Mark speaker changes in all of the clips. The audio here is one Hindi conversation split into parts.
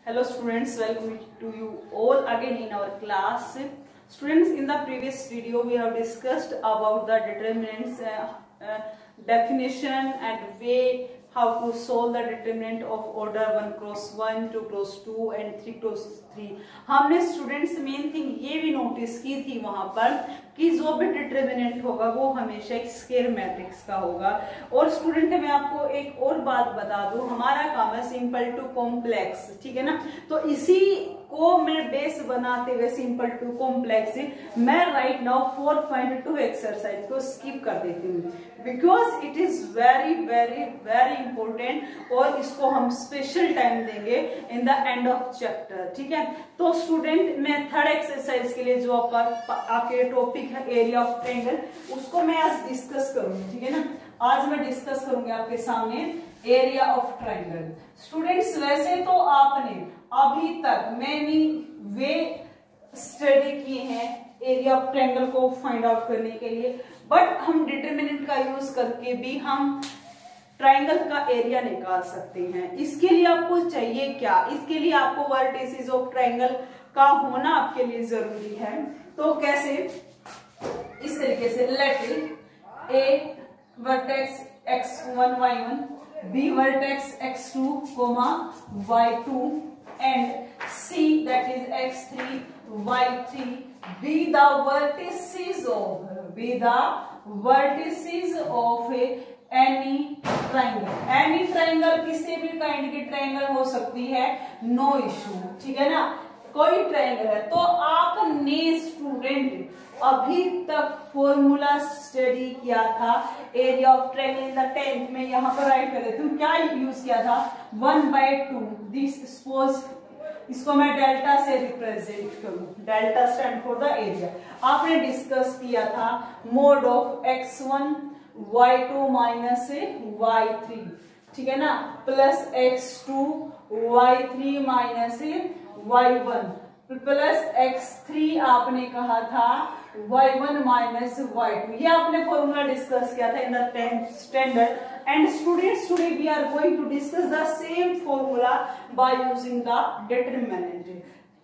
Speaker 1: Hello students, welcome to you all again in our class. Students, in the previous video we have discussed about the determinants, definition and way how to solve the determinant of order 1 cross 1, 2 cross 2 and 3 cross 3. हमने स्टूडेंट्स मेन थिंग ये भी नोटिस की थी वहां पर कि जो भी डिटरमिनेंट होगा वो हमेशा एक स्क्वायर मैट्रिक्स का होगा। और स्टूडेंट मैं आपको एक और बात बता दूं, हमारा काम है सिंपल टू कॉम्प्लेक्स, ठीक है ना। तो इसी को मैं बेस बनाते हुए सिंपल टू कॉम्प्लेक्स मैं राइट नाउ 4.2 एक्सरसाइज को स्किप कर देती हूँ because it is very very very important और इसको हम स्पेशल टाइम देंगे in the end of chapter, ठीक है। तो स्टूडेंट मैं थर्ड एक्सरसाइज के लिए जो आपके टॉपिक है एरिया ऑफ ट्रायंगल, उसको मैं आज डिस्कस करूंगी, ठीक है ना। आज मैं डिस्कस करूंगी आपके सामने एरिया ऑफ ट्रायंगल। स्टूडेंट्स वैसे तो आपने अभी तक मैनी वे स्टडी किए हैं एरिया ऑफ ट्रायंगल को फाइंड आउट करने के लिए, बट हम डिटरमिनेंट का यूज करके भी हम ट्रायंगल का एरिया निकाल सकते हैं। इसके लिए आपको चाहिए क्या? इसके लिए आपको वर्टिसेस ऑफ ट्रायंगल का होना आपके लिए जरूरी है। तो कैसे? इस तरीके से let A vertex x1 y1, b vertex x2, y2 and c that is x3 y3 be the vertices of any triangle किसी भी काइंड की ट्रायंगल हो सकती है, नो इशू, ठीक है ना। कोई ट्रायंगल है तो आपने स्टूडेंट अभी तक फॉर्मूला स्टडी किया था area of triangle in the 10th में। यहां पर राइट कर देती हूँ क्या यूज किया था, 1/2 दिस सपोज इसको मैं डेल्टा से रिप्रेजेंट करूं, delta stand for the area. आपने डिस्कस किया था mode of x1 y2 minus y3, ठीक है ना, plus x2 y3 minus y1 plus x3 आपने कहा था y1 माइनस y2। ये आपने फॉर्मूला डिस्कस किया था in the 10th standard. And students, today we are going to discuss the same formula by using the determinant.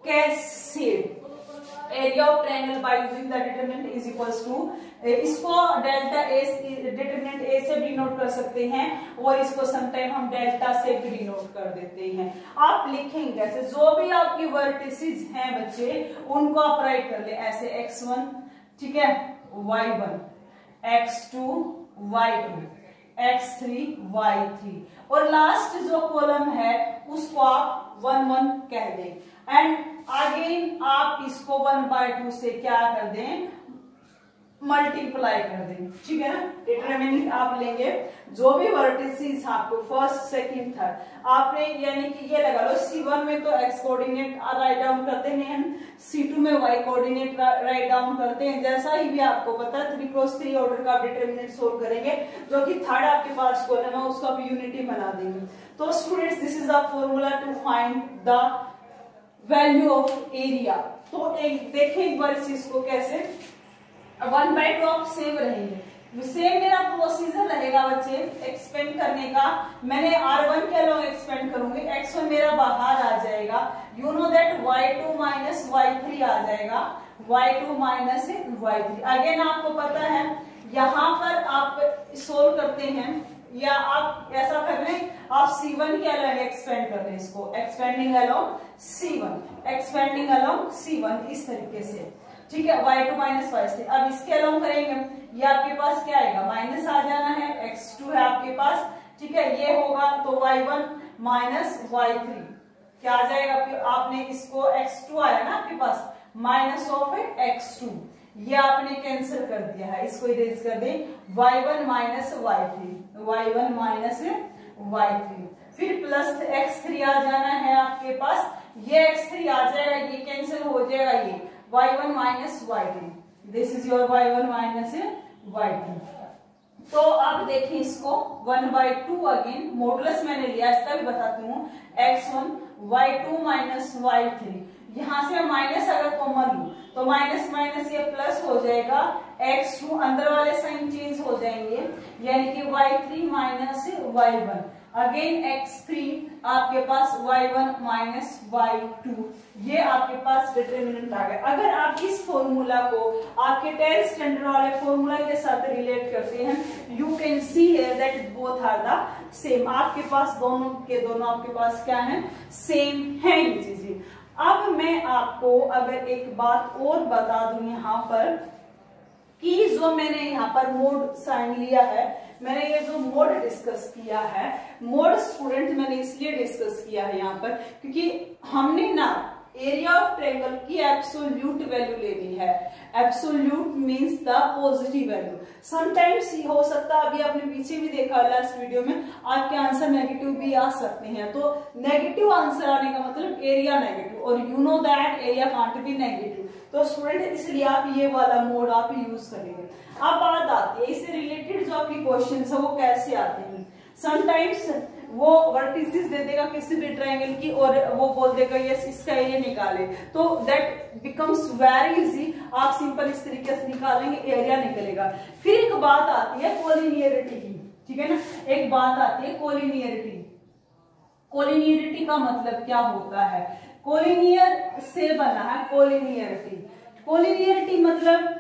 Speaker 1: कैसे? Area of triangle by using the determinant is equals to, इसको डेल्टा ए डिटरमिनेंट ए से भी डिनोट कर सकते हैं और इसको समटाइम हम डेल्टा से भी डिनोट कर देते हैं। आप लिखेंगे ऐसे, जो भी आपकी वर्टिसेस हैं बच्चे उनको आप राइट कर ले ऐसे x1, ठीक है, y1, x2 y2, x3 y3 और लास्ट जो कॉलम है उसको आप 1 1 कह दें एंड अगेन आप इसको 1/2 से क्या कर दें, मल्टीप्लाई कर दें, ठीक है ना। डिटरमिनेंट आप लेंगे जो भी वर्टिसेस आपको फर्स्ट सेकंड थर्ड आपने यानी कि ये लगा लो C1 में तो x कोऑर्डिनेट राइट डाउन करते हैं हम, C2 में y कोऑर्डिनेट राइट डाउन करते हैं। जैसा ही भी आपको पता है 3 क्रॉस 3 ऑर्डर का डिटरमिनेंट सोल्व करेंगे जो कि थर्ड आपके पास कॉलम है उसको आप यूनिटी बना देंगे। तो students this is the formula to find the value of area. तो एक देखें एक बार इस चीज को कैसे, 1/2 आप सेम रहेंगे, सेम मेरा प्रोसीजर रहेगा बच्चे एक्सपेंड करने का। मैंने R1 के अलॉन्ग एक्सपेंड करूंगी, x1 मेरा बाहर आ जाएगा, you know that y2 minus y3 आ जाएगा, y2 माइनस y3। अगेन आपको पता है यहाँ पर आप सोल्व करते हैं या आप ऐसा कर लें, आप C1 के अलॉन्ग एक्सपेंड कर लें, इसको expanding along C1, expanding along C1 इस तरीके से, ठीक है। y2 माइनस y3 अब इसके अलॉन्ग करेंगे, ये आपके पास क्या आएगा, माइनस आ जाना है, x2 है आपके पास, ठीक है। ये होगा तो y1 माइनस y3 क्या आ जाएगा, आपने इसको x2 आया ना आपके पास माइनस ऑफ x2, ये आपने कैंसिल कर दिया है, इसको इरेज कर दे, y1 minus y1 minus y3 फिर प्लस x3 आ जाना है आपके पास, ये x3 आ जाएगा, ये कैंसिल हो जाएगा, ये y1 minus y2, this is your y1 minus y2। तो अब देखिए इसको 1/2 अगेन मॉडुलस मैंने लिया, इसका भी बताती हूँ, x1 y2 माइनस y3, यहां से माइनस अगर कॉमन लूं तो माइनस माइनस ये प्लस हो जाएगा, x2 अंदर वाले साइन चेंज हो जाएंगे यानी कि y3 minus y1। Again x3 आपके पास y1 माइनस y2, ये आपके पास डिटरमिनेंट आ गया। अगर आप इस फॉर्मूला को आपके 10th स्टैंडर्ड वाले फॉर्मूला के साथ रिलेट करते हैं, you can see here that both are the same. आपके पास दोनों के दोनों आपके पास क्या है, सेम है ये चीजें। अब मैं आपको अगर एक बात और बता दूं यहाँ पर कि जो मैंने यहाँ पर मोड साइन लिया है, मैंने ये जो मोड डिस्कस किया है, मोड स्टूडेंट मैंने इसलिए डिस्कस किया है यहाँ पर क्योंकि हमने ना एरिया ऑफ ट्रायंगल की एब्सोल्यूट वैल्यू लेनी है। Absolute means the positive value. Sometimes हो सकता है, अभी आपने पीछे भी देखा लास्ट वीडियो में, आपके आंसर नेगेटिव भी आ सकते हैं। तो नेगेटिव आंसर आने का मतलब एरिया नेगेटिव, और you know that area can't be negative. तो स्टूडेंट इसलिए आप ये वाला मोड आप यूज करेंगे। अब बात आती है इससे रिलेटेड जो आपकी क्वेश्चन है वो कैसे आते हैं। समटाइम्स वो वर्टिसेस दे देगा किसी भी ट्रायंगल की और वो बोल देगा यस इसका एरिया निकाले, तो दैट बिकम्स वेरी इजी। आप सिंपल इस तरीके से निकालेंगे, एरिया निकलेगा। फिर एक बात आती है कोलिनियरिटी की, ठीक है ना, एक बात आती है कोलिनियरिटी। कोलिनियरिटी का मतलब क्या होता है, कोलिनियर से बना है कोलिनियरिटी। कोलिनियरिटी मतलब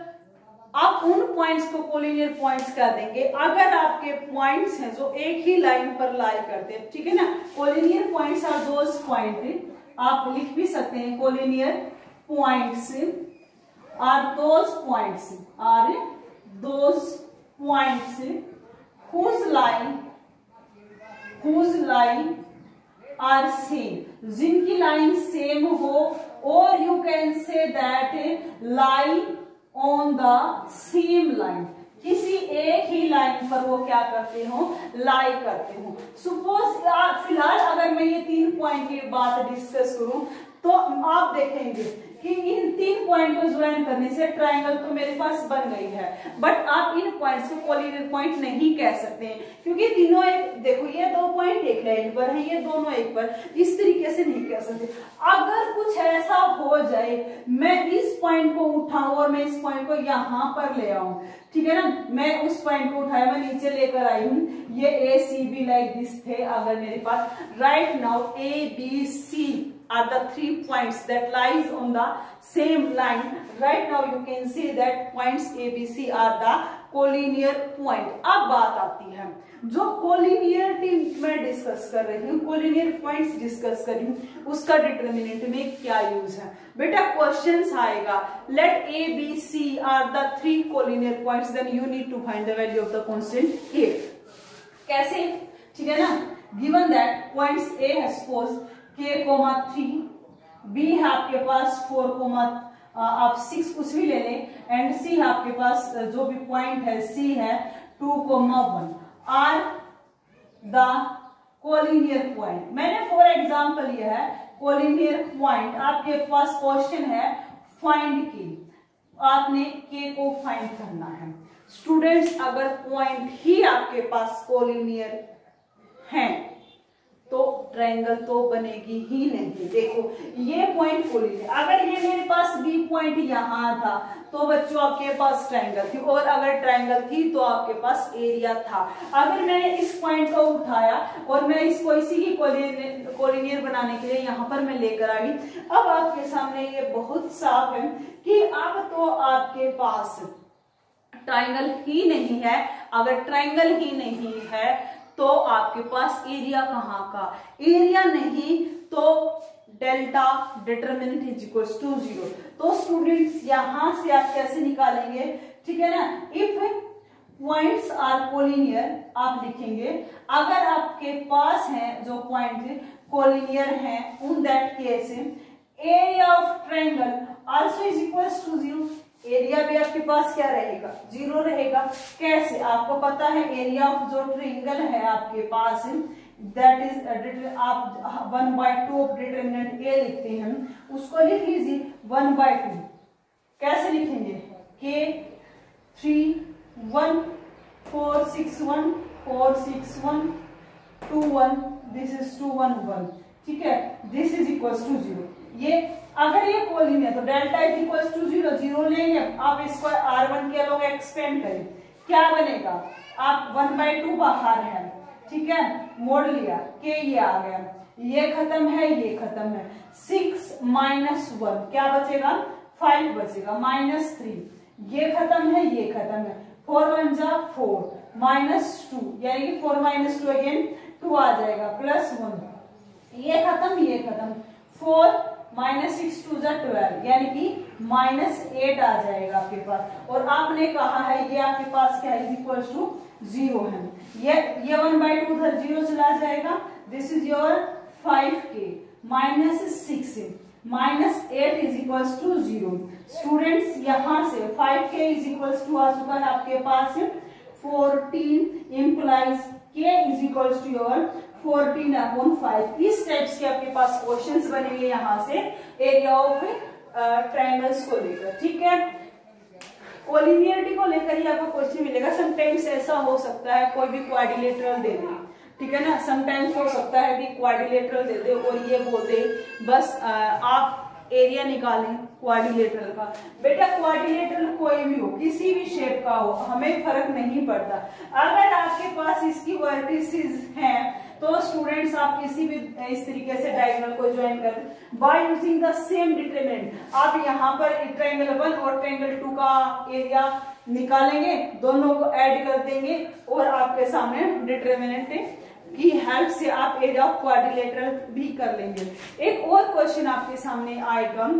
Speaker 1: आप उन पॉइंट्स को कोलिनियर पॉइंट्स कह देंगे अगर आपके पॉइंट्स हैं जो एक ही लाइन पर लाई करते हैं, ठीक है ना। Collinear points are those point, आप लिख भी सकते हैं collinear points are those points whose line are same, जिनकी लाइन सेम हो, और you can say that lie on the same line, किसी एक ही लाइन पर वो क्या करते हो, लाई करते हो। सपोज फिलहाल अगर मैं ये 3 पॉइंट की बात डिस्कस करूं तो आप देखेंगे कि इन 3 पॉइंट को ज्वाइन करने से ट्रायंगल तो मेरे पास बन गई है, बट आप इन पॉइंट्स को कोलिनियर पॉइंट नहीं कह सकते हैं क्योंकि तीनों एक, देखो ये 2 पॉइंट एक लाइन पर है, ये दोनों एक पर, इस तरीके से नहीं कह सकते। अगर कुछ ऐसा हो जाए, मैं इस पॉइंट को उठाऊं और मैं इस पॉइंट को यहाँ पर ले आऊं, ठीक है ना, मैं उस पॉइंट को उठाया, मैं नीचे लेकर आई हूं, ये A C B like this थे अगर मेरे पास। Right now A B C are the 3 points that lies on the same line. Right now you can see that points A, B, C are the collinear point. अब बात आती है जो कोलिनियरिटी मैं डिस्कस कर रही हूँ, कोलिनियर पॉइंट्स डिस्कस कर रही हूँ, उसका डिटर्मिनेंट में क्या यूज है। बेटा क्वेश्चंस आएगा, late A, B, C are the 3 collinear points, then you need to find the value of the constant A. कैसे, ठीक है ना, given that points A है suppose K, 3, B है आपके पास 4, आप 6 कुछ भी ले लें, एंड C है आपके पास जो भी पॉइंट है C है 2, 1 आर द कोलिनियर पॉइंट। मैंने फॉर एग्जांपल लिया है कोलिनियर पॉइंट। आपके पास क्वेश्चन है फाइंड K, आपने K को फाइंड करना है। स्टूडेंट्स अगर पॉइंट ही आपके पास कोलिनियर है तो ट्रायंगल तो बनेगी ही नहीं। देखो ये पॉइंट कोलिनियर, अगर ये मेरे पास बी पॉइंट यहाँ था तो बच्चों आपके पास ट्रायंगल थी, और अगर ट्रायंगल थी तो आपके पास एरिया था। अगर मैंने इस पॉइंट को उठाया और मैं इसको इसी की कोलिनियर बनाने के लिए यहाँ पर मैं लेकर आई, अब आपके सामने ये बहुत साफ है कि अब तो आपके पास ट्रायंगल ही नहीं है। अगर ट्रायंगल ही नहीं है तो आपके पास एरिया कहाँ का, एरिया नहीं तो delta determinant is equals to 0। तो स्टूडेंट्स यहां से आप कैसे निकालेंगे, ठीक है ना, इफ पॉइंट्स आर कोलिनियर आप लिखेंगे, अगर आपके पास है जो पॉइंट कोलिनियर है, उन that case area of triangle also is equals to 0। Area भी आपके पास क्या रहेगा, 0 रहेगा। कैसे, आपको पता है एरिया ऑफ जो ट्रायंगल है आपके पास दैट इज, आप 1/2 ऑफ डिटरमिनेंट ए लिखते हैं, उसको लिख लीजिए 1/2। कैसे लिखेंगे, K 3 1 4 6 1 4 6 1 2 1, दिस इज 2 1 1, ठीक है, दिस इज इक्वल्स टू 0। ये अगर ये कोलिनियर तो डेल्टा इज इक्वल्स टू 0, 0 लेंगे, आप इसको R1 के लोग एक्सपेंड करें, क्या बनेगा, आप 1/2 बाहर है, ठीक है, मोड़ लिया के ये आ गया, ये खत्म है, ये खत्म है। 6 माइनस 1 क्या बचेगा, 5 बचेगा, -3 ये खत्म है, ये खत्म है। 4 1 जा 4 -2 यानी कि 4 - 2 अगेन 2 आ जाएगा, +1 ये खत्म, ये खत्म। 4 -6 2 जा 12 यानी कि -8 आ जाएगा आपके पास। और आपने कहा है ये आपके पास क्या है, इक्वल्स टू 0 है। ये 1/2 उधर 0 चला जाएगा। This is your 5k -6 -8 is equals to 0। Students यहां से 5k इज इक्वल्स टू आ चुका है आपके पास 14 implies k is equals to your 14/5। इस टाइप्स के आपके पास क्वेश्चंस बनेंगे यहाँ से एरिया ऑफ ट्रायंगल्स को लेकर, ठीक है। कोलिनियरिटी को लेकर ही आपको क्वेश्चन मिलेगा। समटाइम्स ऐसा हो सकता है कोई भी क्वाड्रिलेटरल दे दे, ठीक है ना, समटाइम्स हो सकता है कि क्वाड्रिलेटरल दे दे और ये बोल दे बस आप एरिया निकालें क्वाड्रिलेटरल का। बेटा क्वाड्रिलेटरल कोई भी हो, किसी भी शेप का हो, हमें फर्क नहीं पड़ता। अगर आपके पास इसकी वर्टिसेस हैं तो स्टूडेंट्स आप किसी भी इस तरीके से डायगोनल को ज्वाइन कर by using the same determinant. आप यहाँ पर ट्रायंगल 1 और ट्रायंगल 2 का एरिया निकालेंगे, दोनों को ऐड कर देंगे और आपके सामने डिटरमिनेंट की हेल्प से आप एरिया ऑफ क्वाड्रिलेटरल भी कर लेंगे। एक और क्वेश्चन आपके सामने आएगा,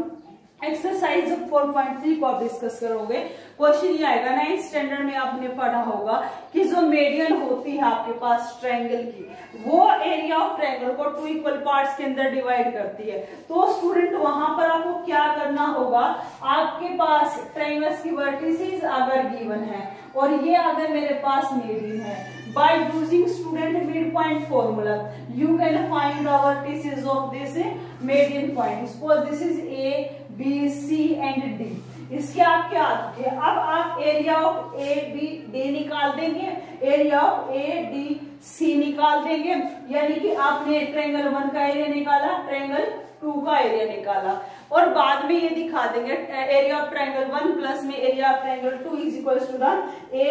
Speaker 1: एक्सरसाइज 4.3 को आप डिस्कस करोगे। क्वेश्चन ये आएगा, 9th स्टैंडर्ड में आपने पढ़ा होगा कि जो मीडियन होती है आपके पास ट्रायंगल की, वो एरिया ऑफ ट्रायंगल को 2 इक्वल पार्ट्स के अंदर डिवाइड करती है। तो स्टूडेंट वहां पर आपको क्या करना होगा, आपके पास ट्रायंगल्स की वर्टिसेस अगर गिवन है और ये अगर मेरे पास मीडियन है, by using student midpoint formula you can find the vertices of this median point. Suppose this is A, B, C and D. इसके आप क्या आ चुके हैं, अब आप area of A B D निकाल देंगे, area of A D C निकाल देंगे। यानी कि आपने ट्रायंगल 1 का एरिया निकाला, ट्रायंगल 2 का एरिया निकाला और बाद में ये दिखा देंगे एरिया ऑफ ट्रायंगल 1 प्लस में area of triangle 2 is equals to the A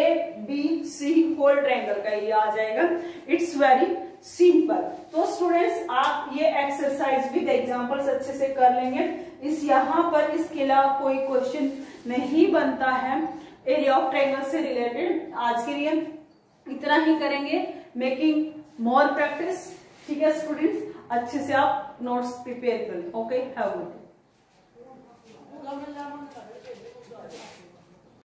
Speaker 1: B C whole triangle का एरिया आ जाएगा। It's very simple. तो स्टूडेंट्स आप ये एक्सरसाइज विद एग्जांपल्स अच्छे से कर लेंगे। इस यहाँ पर इसके अलावा कोई क्वेश्चन नहीं बनता है एरिया ऑफ ट्रायंगल से रिलेटेड। आज के लिए इतना ही करेंगे, मेकिंग मोर प्रैक्टिस, ठीक है स्टूडेंट्स। अच्छे से आप नोट्स प्रिपेयर करें। Okay, have a good day.